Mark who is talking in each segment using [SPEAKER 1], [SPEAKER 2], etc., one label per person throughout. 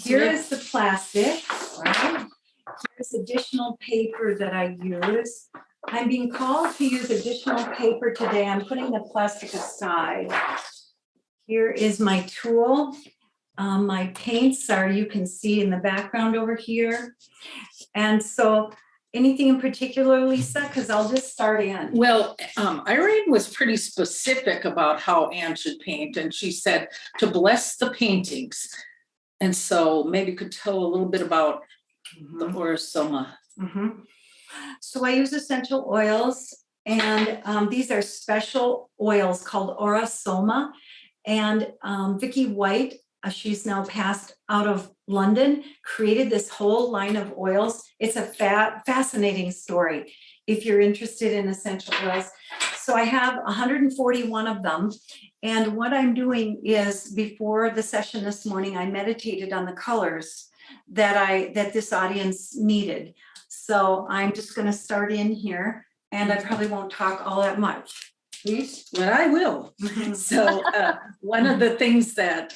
[SPEAKER 1] here is the plastic, right? Here's additional paper that I use. I'm being called to use additional paper today. I'm putting the plastic aside. Here is my tool. My paints are, you can see in the background over here. And so anything in particular, Lisa? Because I'll just start in.
[SPEAKER 2] Well, Irene was pretty specific about how Anne should paint, and she said to bless the paintings. And so maybe you could tell a little bit about the orosoma.
[SPEAKER 1] So I use essential oils, and these are special oils called orosoma. And Vicki White, she's now passed out of London, created this whole line of oils. It's a fascinating story if you're interested in essential oils. So I have 141 of them. And what I'm doing is, before the session this morning, I meditated on the colors that this audience needed. So I'm just going to start in here, and I probably won't talk all that much. Please?
[SPEAKER 2] But I will. So one of the things that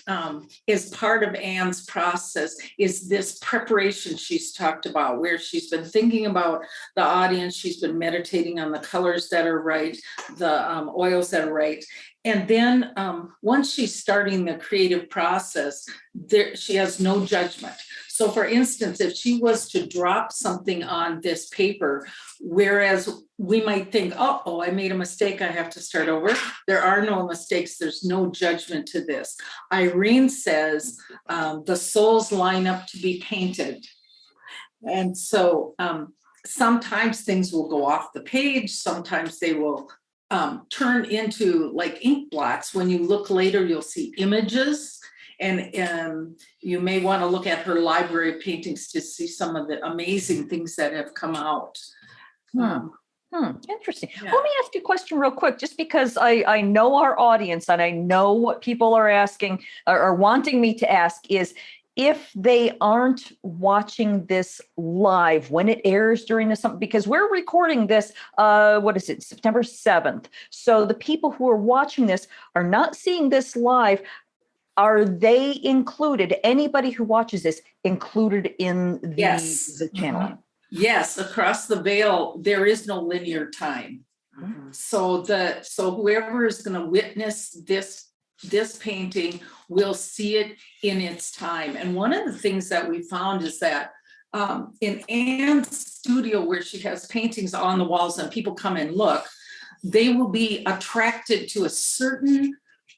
[SPEAKER 2] is part of Anne's process is this preparation she's talked about, where she's been thinking about the audience, she's been meditating on the colors that are right, the oils that are right. And then once she's starting the creative process, she has no judgment. So for instance, if she was to drop something on this paper, whereas we might think, oh, I made a mistake, I have to start over. There are no mistakes, there's no judgment to this. Irene says the souls line up to be painted. And so sometimes things will go off the page, sometimes they will turn into like ink blots. When you look later, you'll see images. And you may want to look at her library of paintings to see some of the amazing things that have come out.
[SPEAKER 3] Interesting.
[SPEAKER 2] Yeah.
[SPEAKER 3] Let me ask you a question real quick, just because I know our audience and I know what people are asking or wanting me to ask is, if they aren't watching this live when it airs during the summer, because we're recording this, September 7th. So the people who are watching this are not seeing this live. Are they included? Anybody who watches this included in the channel?
[SPEAKER 2] Yes, across the veil, there is no linear time. So whoever is going to witness this painting will see it in its time. And one of the things that we found is that in Anne's studio, where she has paintings on the walls and people come and look, they will be attracted to a certain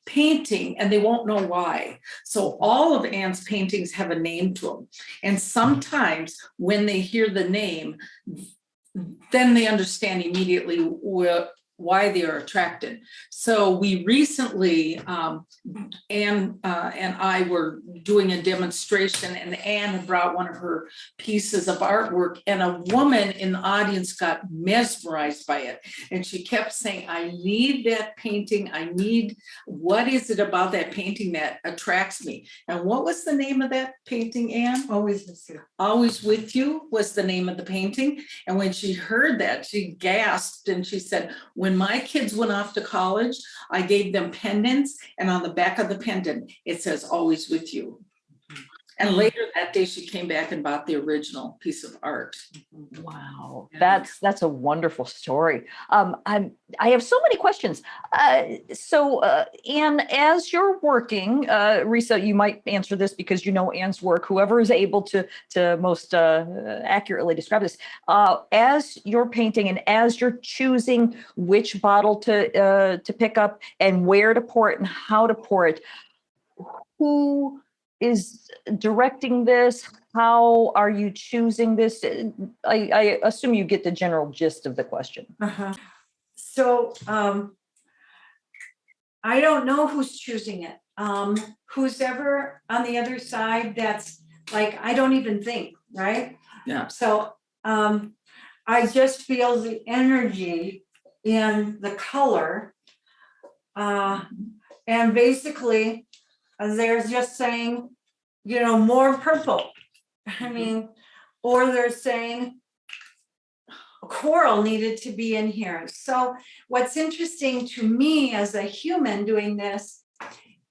[SPEAKER 2] painting and they won't know why. So all of Anne's paintings have a name to them. And sometimes when they hear the name, then they understand immediately why they are attracted. So we recently, Anne and I were doing a demonstration, and Anne had brought one of her pieces of artwork, and a woman in the audience got mesmerized by it. And she kept saying, I need that painting. What is it about that painting that attracts me? And what was the name of that painting, Anne?
[SPEAKER 1] Always with you.
[SPEAKER 2] Always With You was the name of the painting. And when she heard that, she gasped and she said, when my kids went off to college, I gave them pendants, and on the back of the pendant, it says Always With You. And later that day, she came back and bought the original piece of art.
[SPEAKER 3] Wow, that's a wonderful story. I have so many questions. Anne, as you're working, Risё, you might answer this because you know Anne's work. Whoever is able to most accurately describe this, as you're painting and as you're choosing which bottle to pick up and where to pour it and how to pour it, who is directing this? How are you choosing this? I assume you get the general gist of the question.
[SPEAKER 1] So I don't know who's choosing it. Who's ever on the other side, that's like, I don't even think, right?
[SPEAKER 2] Yeah.
[SPEAKER 1] So I just feel the energy in the color. And basically, they're just saying, more purple. I mean, or they're saying coral needed to be in here. So what's interesting to me as a human doing this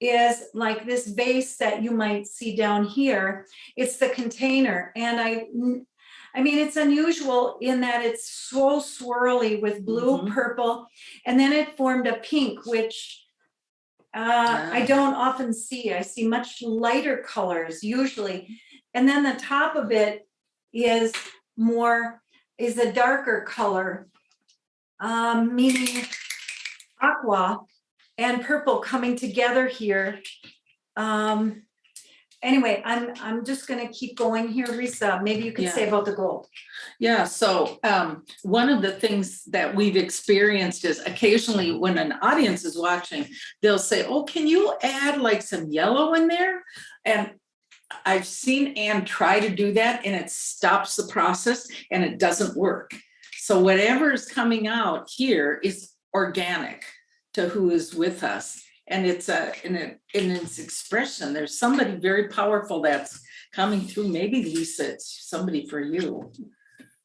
[SPEAKER 1] is like this vase that you might see down here. It's the container. And I mean, it's unusual in that it's so swirly with blue, purple, and then it formed a pink, which I don't often see. I see much lighter colors usually. And then the top of it is a darker color, meaning aqua and purple coming together here. Anyway, I'm just gonna keep going here, Risё. Maybe you could say about the gold.
[SPEAKER 2] Yeah, so one of the things that we've experienced is occasionally when an audience is watching, they'll say, oh, can you add like some yellow in there? And I've seen Anne try to do that and it stops the process and it doesn't work. So whatever is coming out here is organic to who is with us. And it's in its expression, there's somebody very powerful that's coming through. Maybe Lisa, it's somebody for you.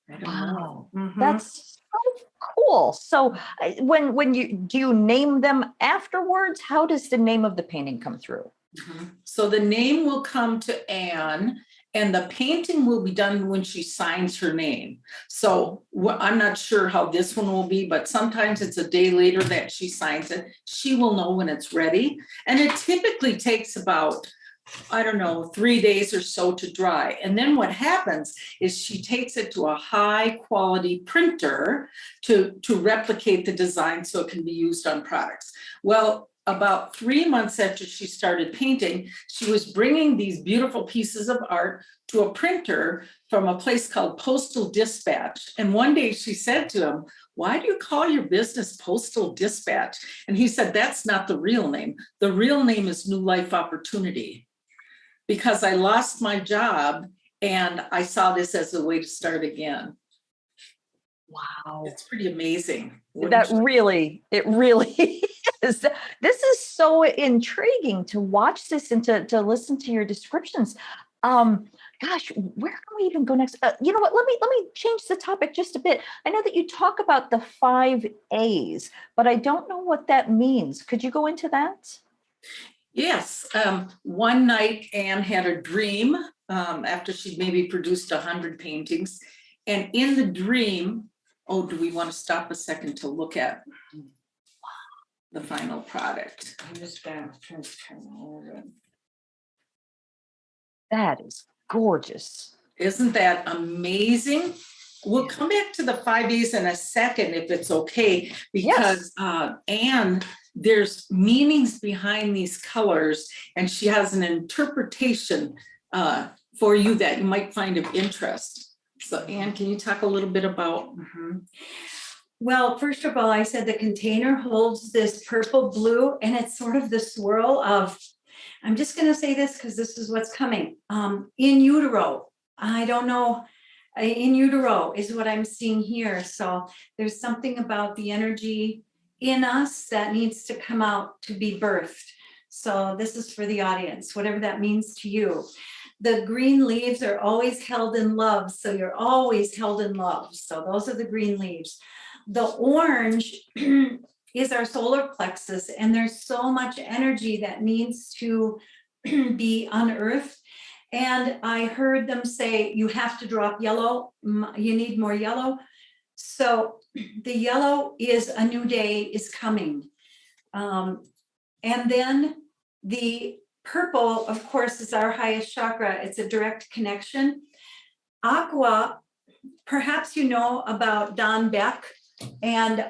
[SPEAKER 2] I don't know.
[SPEAKER 3] That's so cool. So when do you name them afterwards? How does the name of the painting come through?
[SPEAKER 2] So the name will come to Anne and the painting will be done when she signs her name. So I'm not sure how this one will be, but sometimes it's a day later that she signs it. She will know when it's ready. And it typically takes about, I don't know, 3 days or so to dry. And then what happens is she takes it to a high quality printer to replicate the design so it can be used on products. Well, about 3 months after she started painting, she was bringing these beautiful pieces of art to a printer from a place called Postal Dispatch. And one day she said to him, why do you call your business Postal Dispatch? And he said, that's not the real name. The real name is New Life Opportunity. Because I lost my job and I saw this as a way to start again.
[SPEAKER 3] Wow.
[SPEAKER 2] It's pretty amazing.
[SPEAKER 3] It really is. This is so intriguing to watch this and to listen to your descriptions. Gosh, where can we even go next? You know what? Let me change the topic just a bit. I know that you talk about the 5 A's, but I don't know what that means. Could you go into that?
[SPEAKER 2] Yes. One night Anne had a dream after she'd maybe produced 100 paintings. And in the dream, oh, do we want to stop a second to look at the final product? I'm just going to turn over.
[SPEAKER 3] That is gorgeous.
[SPEAKER 2] Isn't that amazing? We'll come back to the 5 A's in a second if it's okay, because Anne, there's meanings behind these colors and she has an interpretation for you that you might find of interest. So Anne, can you talk a little bit about?
[SPEAKER 1] Well, first of all, I said the container holds this purple blue and it's sort of the swirl of, I'm just going to say this because this is what's coming. In utero, I don't know, in utero is what I'm seeing here. So there's something about the energy in us that needs to come out to be birthed. So this is for the audience, whatever that means to you. The green leaves are always held in love. So you're always held in love. So those are the green leaves. The orange is our solar plexus, and there's so much energy that needs to be unearthed. And I heard them say, you have to drop yellow. You need more yellow. So the yellow is a new day is coming. And then the purple, of course, is our highest chakra. It's a direct connection. Aqua, perhaps you know about Don Beck and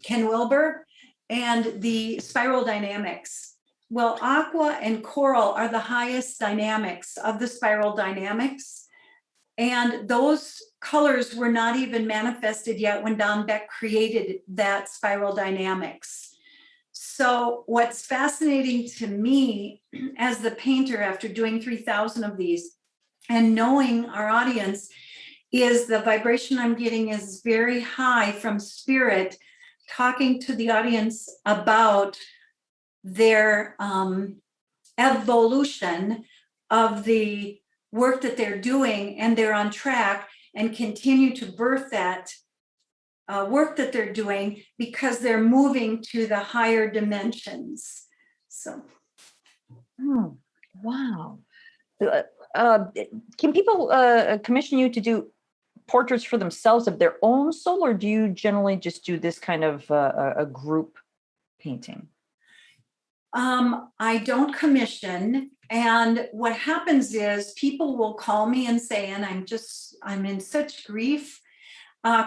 [SPEAKER 1] Ken Wilber and the spiral dynamics. Well, aqua and coral are the highest dynamics of the spiral dynamics. And those colors were not even manifested yet when Don Beck created that spiral dynamics. So what's fascinating to me as the painter, after doing 3,000 of these and knowing our audience, is the vibration I'm getting is very high from spirit, talking to the audience about their evolution of the work that they're doing, and they're on track and continue to birth that work that they're doing because they're moving to the higher dimensions. So
[SPEAKER 3] Oh, wow. Uh, can people commission you to do portraits for themselves of their own soul, or do you generally just do this kind of a group painting?
[SPEAKER 1] I don't commission. And what happens is people will call me and say, and I'm in such grief.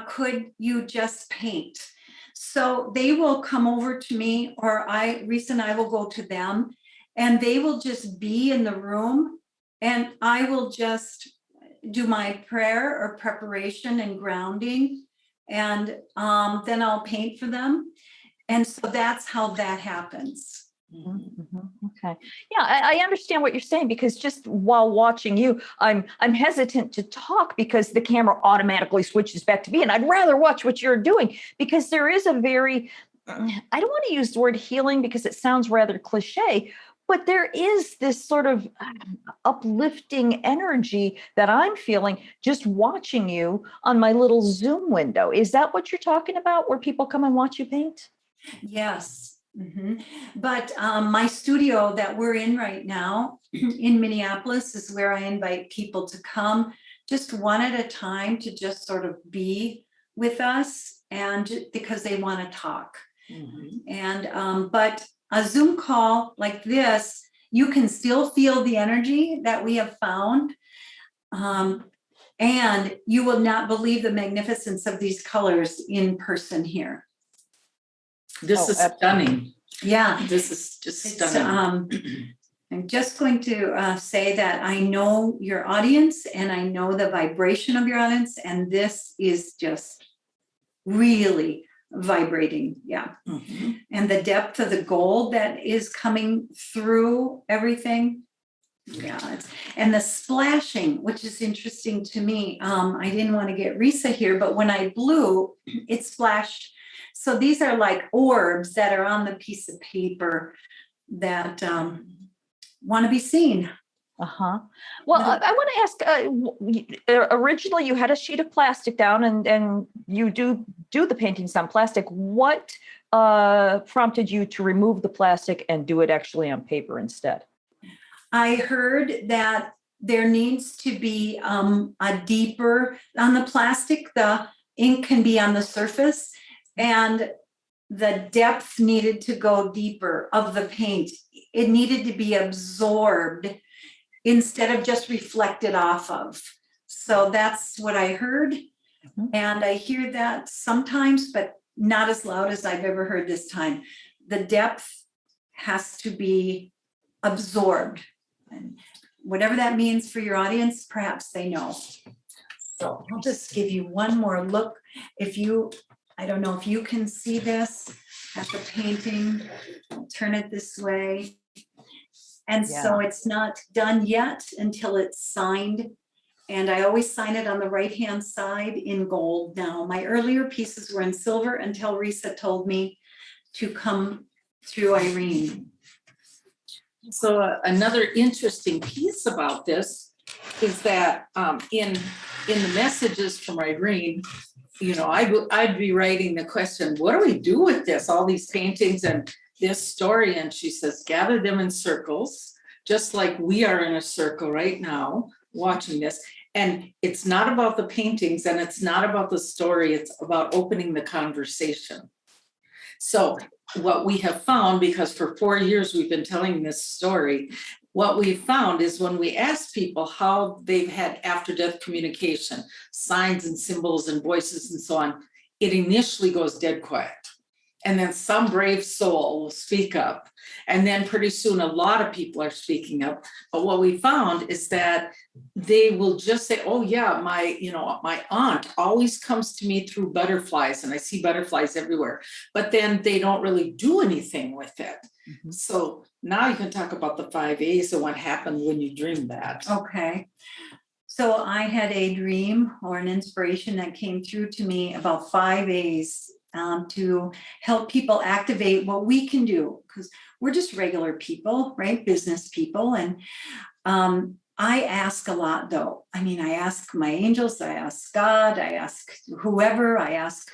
[SPEAKER 1] Could you just paint? So they will come over to me, or Reese and I will go to them, and they will just be in the room, and I will just do my prayer or preparation and grounding, and then I'll paint for them. And so that's how that happens.
[SPEAKER 3] Okay. Yeah, I understand what you're saying, because just while watching you, I'm hesitant to talk because the camera automatically switches back to me, and I'd rather watch what you're doing, because there is a very, I don't want to use the word healing because it sounds rather cliche, but there is this sort of uplifting energy that I'm feeling just watching you on my little Zoom window. Is that what you're talking about, where people come and watch you paint?
[SPEAKER 1] Yes. But my studio that we're in right now in Minneapolis is where I invite people to come just one at a time to just sort of be with us, and because they want to talk. And but a Zoom call like this, you can still feel the energy that we have found. And you will not believe the magnificence of these colors in person here.
[SPEAKER 2] This is stunning.
[SPEAKER 1] Yeah.
[SPEAKER 2] This is just
[SPEAKER 1] It's,
[SPEAKER 2] stunning.
[SPEAKER 1] I'm just going to say that I know your audience, and I know the vibration of your audience, and this is just really vibrating. Yeah. And the depth of the gold that is coming through everything. Yeah. And the splashing, which is interesting to me. I didn't want to get Risё here, but when I blew, it splashed. So these are like orbs that are on the piece of paper that want to be seen.
[SPEAKER 3] Well, I want to ask, originally you had a sheet of plastic down, and you do the paintings on plastic. What prompted you to remove the plastic and do it actually on paper instead?
[SPEAKER 1] I heard that there needs to be a deeper, on the plastic, the ink can be on the surface, and the depth needed to go deeper of the paint. It needed to be absorbed instead of just reflected off of. So that's what I heard. And I hear that sometimes, but not as loud as I've ever heard this time. The depth has to be absorbed. And whatever that means for your audience, perhaps they know. So I'll just give you one more look. I don't know if you can see this at the painting. I'll turn it this way. And so it's not done yet until it's signed. And I always sign it on the right-hand side in gold now. My earlier pieces were in silver until Risё told me to come through Irene.
[SPEAKER 2] So another interesting piece about this is that in the messages from Irene, I'd be writing the question, what do we do with this? All these paintings and this story. And she says, gather them in circles, just like we are in a circle right now watching this. And it's not about the paintings, and it's not about the story. It's about opening the conversation. So what we have found, because for 4 years we've been telling this story, what we found is when we ask people how they've had after-death communication, signs and symbols and voices and so on, it initially goes dead quiet. And then some brave soul will speak up. And then pretty soon a lot of people are speaking up. But what we found is that they will just say, oh yeah, my aunt always comes to me through butterflies, and I see butterflies everywhere. But then they don't really do anything with it. So now you can talk about the 5 A's and what happened when you dreamed that.
[SPEAKER 1] Okay. So I had a dream or an inspiration that came through to me about 5 A's to help people activate what we can do, because we're just regular people, right? Business people. And I ask a lot though. I mean, I ask my angels, I ask God, I ask whoever, I ask,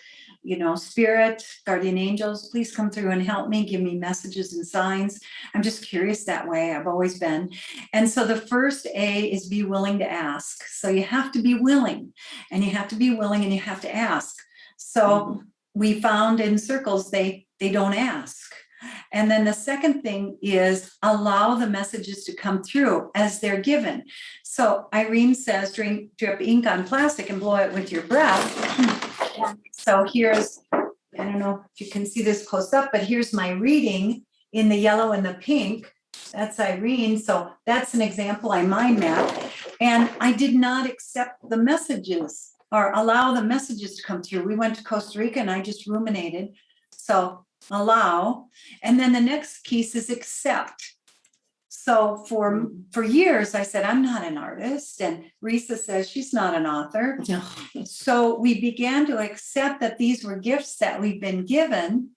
[SPEAKER 1] spirit, guardian angels, please come through and help me, give me messages and signs. I'm just curious that way. I've always been. And so the first A is be willing to ask. So you have to be willing, and you have to be willing, and you have to ask. So we found in circles, they don't ask. And then the second thing is allow the messages to come through as they're given. So Irene says, drip ink on plastic and blow it with your breath. So here's, I don't know if you can see this close up, but here's my reading in the yellow and the pink. That's Irene. So that's an example I mind mapped. And I did not accept the messages or allow the messages to come through. We went to Costa Rica and I just ruminated. So allow. And then the next piece is accept. So for years, I said, I'm not an artist. And Risё says she's not an author.
[SPEAKER 2] Yeah.
[SPEAKER 1] So we began to accept that these were gifts that we've been given,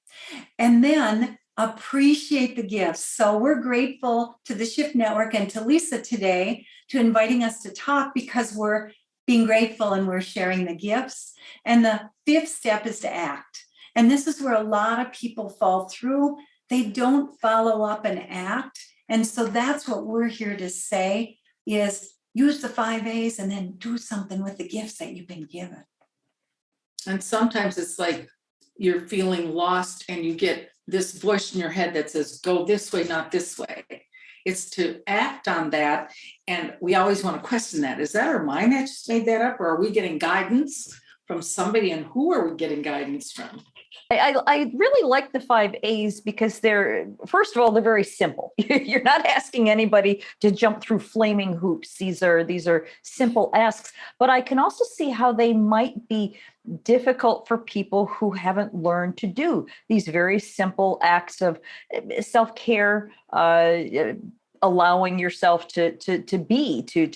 [SPEAKER 1] and then appreciate the gifts. So we're grateful to the Shift Network and to Lisa today to inviting us to talk, because we're being grateful and we're sharing the gifts. And the fifth step is to act. And this is where a lot of people fall through. They don't follow up and act. And so that's what we're here to say is use the 5 A's and then do something with the gifts that you've been given.
[SPEAKER 2] And sometimes it's like you're feeling lost and you get this voice in your head that says, go this way, not this way. It's to act on that. And we always want to question that. Is that our mind that just made that up? Or are we getting guidance from somebody? And who are we getting guidance from?
[SPEAKER 3] I really like the 5 A's because first of all, they're very simple. You're not asking anybody to jump through flaming hoops. These are simple asks, but I can also see how they might be difficult for people who haven't learned to do these very simple acts of self-care, allowing yourself to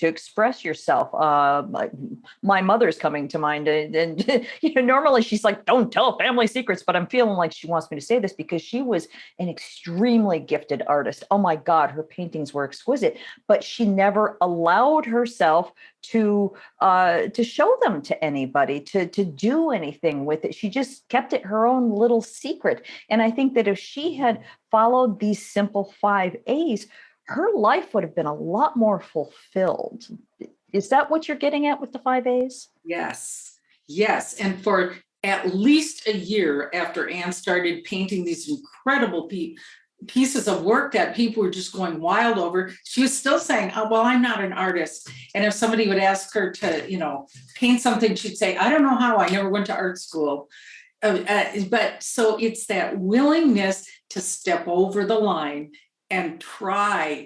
[SPEAKER 3] express yourself. My mother's coming to mind, and normally she's like, don't tell family secrets, but I'm feeling like she wants me to say this because she was an extremely gifted artist. Oh my God, her paintings were exquisite, but she never allowed herself to show them to anybody, to do anything with it. She just kept it her own little secret. And I think that if she had followed these simple 5 A's, her life would have been a lot more fulfilled. Is that what you're getting at with the 5 A's?
[SPEAKER 2] Yes, yes. And for at least a year after Anne started painting these incredible pieces of work that people were just going wild over, she was still saying, oh, well, I'm not an artist. And if somebody would ask her to, paint something, she'd say, I don't know how, I never went to art school. But so it's that willingness to step over the line and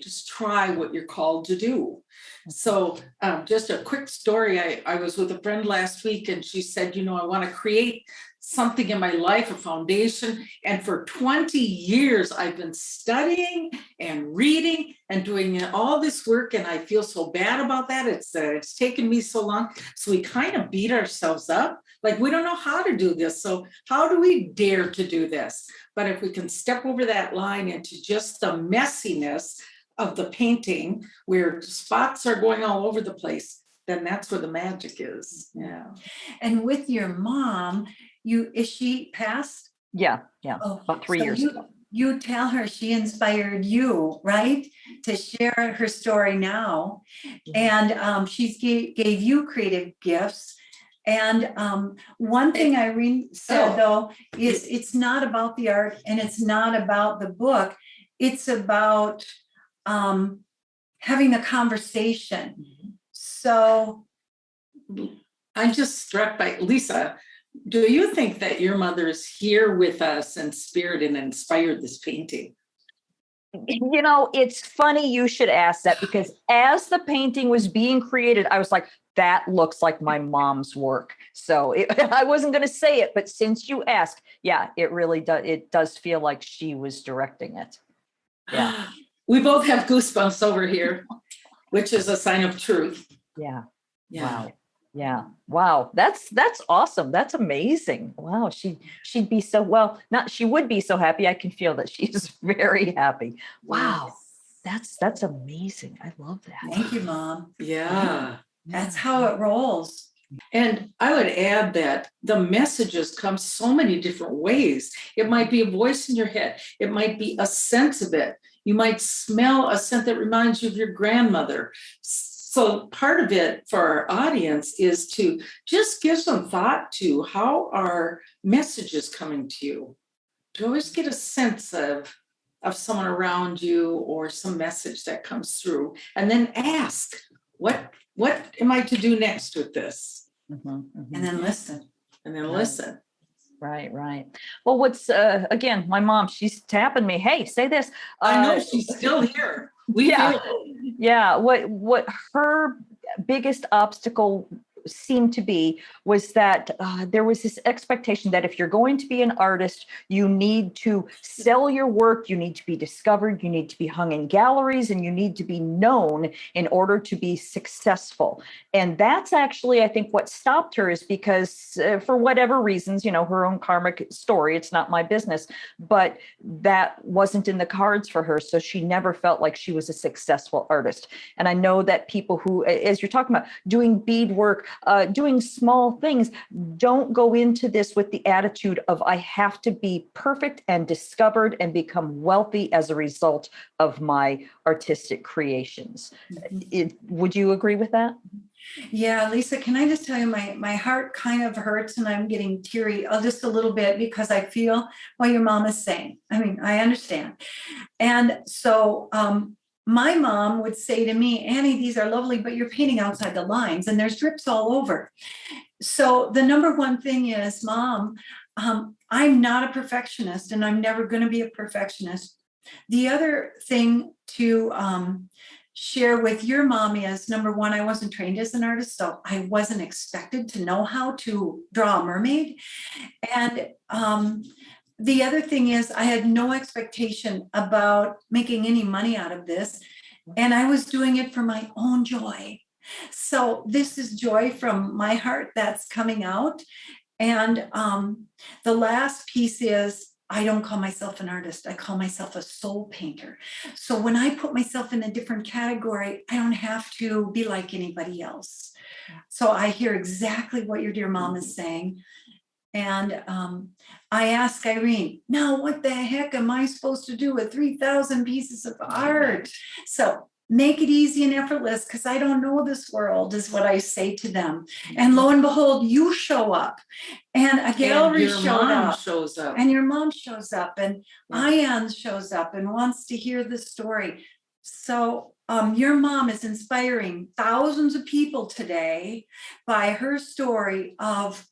[SPEAKER 2] just try what you're called to do. So just a quick story. I was with a friend last week and she said, I want to create something in my life, a foundation. And for 20 years, I've been studying and reading and doing all this work. And I feel so bad about that. It's taken me so long. So we kind of beat ourselves up. Like, we don't know how to do this. So how do we dare to do this? But if we can step over that line into just the messiness of the painting where spots are going all over the place, then that's where the magic is. Yeah.
[SPEAKER 1] And with your mom, is she passed?
[SPEAKER 3] Yeah.
[SPEAKER 1] Oh,
[SPEAKER 3] about 3 years ago.
[SPEAKER 1] You tell her she inspired you, right? To share her story now. And she gave you creative gifts. And one thing Irene said, though, is it's not about the art and it's not about the book. It's about having a conversation. So
[SPEAKER 2] I'm just struck by, Lisa, do you think that your mother is here with us in spirit and inspired this painting?
[SPEAKER 3] It's funny you should ask that, because as the painting was being created, I was like, that looks like my mom's work. So I wasn't going to say it, but since you asked, yeah, it really does. It does feel like she was directing it. Yeah.
[SPEAKER 2] We both have goosebumps over here, which is a sign of truth.
[SPEAKER 3] Yeah.
[SPEAKER 2] Yeah.
[SPEAKER 3] Wow. Yeah. Wow. That's awesome. That's amazing. Wow. She'd be so, she would be so happy. I can feel that she's very happy. Wow. That's amazing. I love that.
[SPEAKER 1] Thank you, Mom.
[SPEAKER 2] Yeah.
[SPEAKER 1] That's how it rolls.
[SPEAKER 2] And I would add that the messages come so many different ways. It might be a voice in your head. It might be a sense of it. You might smell a scent that reminds you of your grandmother. So part of it for our audience is to just give some thought to how are messages coming to you. Do you always get a sense of someone around you or some message that comes through? And then ask, what am I to do next with this?
[SPEAKER 3] And
[SPEAKER 1] And then listen.
[SPEAKER 2] And then
[SPEAKER 3] Right.
[SPEAKER 2] listen.
[SPEAKER 3] Right. Well, what's, again, my mom, she's tapping me. Hey, say this.
[SPEAKER 2] I know she's still here. We
[SPEAKER 3] Yeah.
[SPEAKER 2] feel
[SPEAKER 3] Yeah, what her biggest obstacle seemed to be was that there was this expectation that if you're going to be an artist, you need to sell your work, you need to be discovered, you need to be hung in galleries, and you need to be known in order to be successful. And that's actually, I think, what stopped her, is because for whatever reasons, her own karmic story, it's not my business, but that wasn't in the cards for her. So she never felt like she was a successful artist. And I know that people who, as you're talking about, doing beadwork, doing small things, don't go into this with the attitude of, I have to be perfect and discovered and become wealthy as a result of my artistic creations. Would you agree with that?
[SPEAKER 1] Yeah, Lisa, can I just tell you, my heart kind of hurts and I'm getting teary just a little bit, because I feel what your mom is saying. I mean, I understand. And so my mom would say to me, Annie, these are lovely, but you're painting outside the lines and there's drips all over. So the number one thing is, Mom, I'm not a perfectionist and I'm never going to be a perfectionist. The other thing to share with your mom is, number one, I wasn't trained as an artist, so I wasn't expected to know how to draw a mermaid. And the other thing is, I had no expectation about making any money out of this, and I was doing it for my own joy. So this is joy from my heart that's coming out. And the last piece is, I don't call myself an artist. I call myself a soul painter. So when I put myself in a different category, I don't have to be like anybody else. So I hear exactly what your dear mom is saying. And I asked Irene, now what the heck am I supposed to do with 3,000 pieces of art? So make it easy and effortless, because I don't know this world, is what I say to them. And lo and behold, you show up, and a gallery
[SPEAKER 2] shows up.
[SPEAKER 1] and your mom shows up, and
[SPEAKER 2] Yeah.
[SPEAKER 1] Ian shows up and wants to hear the story. So your mom is inspiring thousands of people today by her story of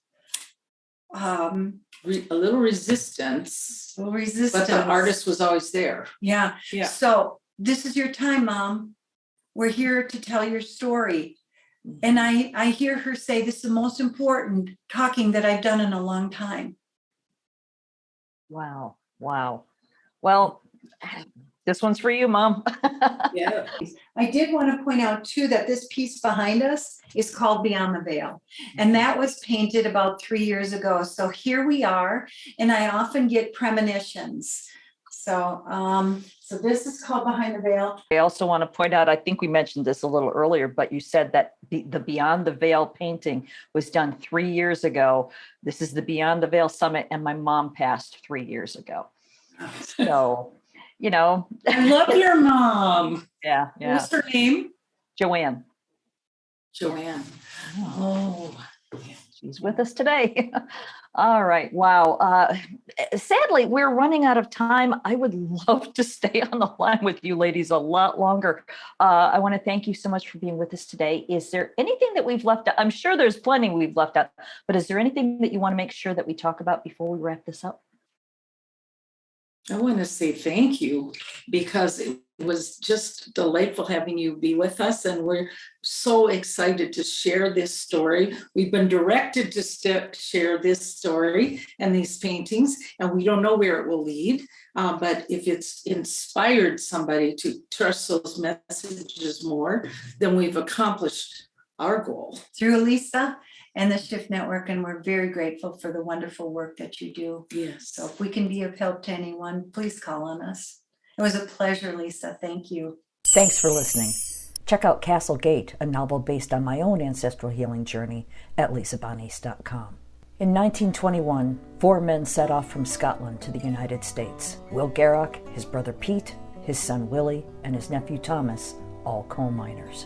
[SPEAKER 2] A little resistance,
[SPEAKER 1] resistance.
[SPEAKER 2] but the artist was always there.
[SPEAKER 1] Yeah.
[SPEAKER 2] Yeah.
[SPEAKER 1] So this is your time, Mom. We're here to tell your story. And I hear her say, this is the most important talking that I've done in a long time.
[SPEAKER 3] Wow. Well, this one's for you, Mom.
[SPEAKER 2] Yeah.
[SPEAKER 1] I did want to point out too that this piece behind us is called Beyond the Veil. And that was painted about 3 years ago. So here we are, and I often get premonitions. So this is called Behind the Veil.
[SPEAKER 3] I also want to point out, I think we mentioned this a little earlier, but you said that the Beyond the Veil painting was done 3 years ago. This is the Beyond the Veil Summit, and my mom passed 3 years ago. So,
[SPEAKER 2] I love your mom.
[SPEAKER 3] yeah.
[SPEAKER 2] What's her name?
[SPEAKER 3] Joanne.
[SPEAKER 2] Joanne.
[SPEAKER 3] Oh, she's with us today. All right. Wow. Sadly, we're running out of time. I would love to stay on the line with you ladies a lot longer. I want to thank you so much for being with us today. Is there anything that we've left out? I'm sure there's plenty we've left out, but is there anything that you want to make sure that we talk about before we wrap this up?
[SPEAKER 2] I want to say thank you, because it was just delightful having you be with us, and we're so excited to share this story. We've been directed to share this story and these paintings, and we don't know where it will lead, but if it's inspired somebody to trust those messages more, then we've accomplished our goal.
[SPEAKER 1] Through Lisa and the Shift Network, and we're very grateful for the wonderful work that you do.
[SPEAKER 2] Yes.
[SPEAKER 1] So if we can be of help to anyone, please call on us. It was a pleasure, Lisa. Thank you.
[SPEAKER 3] Thanks for listening.
[SPEAKER 4] Check out Castle Gate, a novel based on my own ancestral healing journey, at lisabonnice.com. In 1921, 4 men set off from Scotland to the United States. Will Garrock, his brother Pete, his son Willie, and his nephew Thomas, all coal miners.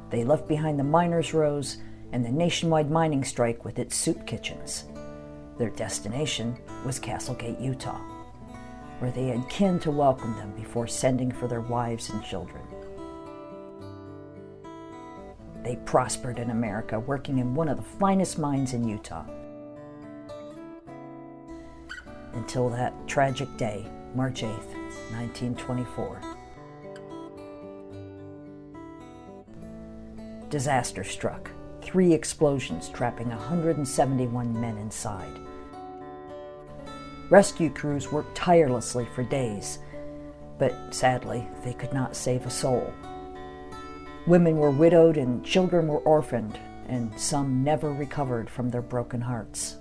[SPEAKER 4] They left behind the miners' rows and the nationwide mining strike with its soup kitchens. Their destination was Castlegate, Utah, where they had kin to welcome them before sending for their wives and children. They prospered in America, working in one of the finest mines in Utah. Until that tragic day, March 8th, 1924. Disaster struck. 3 explosions, trapping 171 men inside. Rescue crews worked tirelessly for days, but sadly, they could not save a soul. Women were widowed and children were orphaned, and some never recovered from their broken hearts.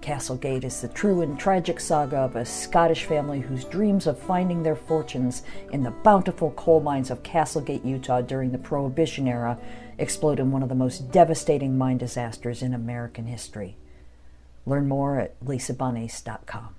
[SPEAKER 4] Castlegate is the true and tragic saga of a Scottish family whose dreams of finding their fortunes in the bountiful coal mines of Castlegate, Utah during the Prohibition era explode in one of the most devastating mine disasters in American history. Learn more at lisabonnice.com.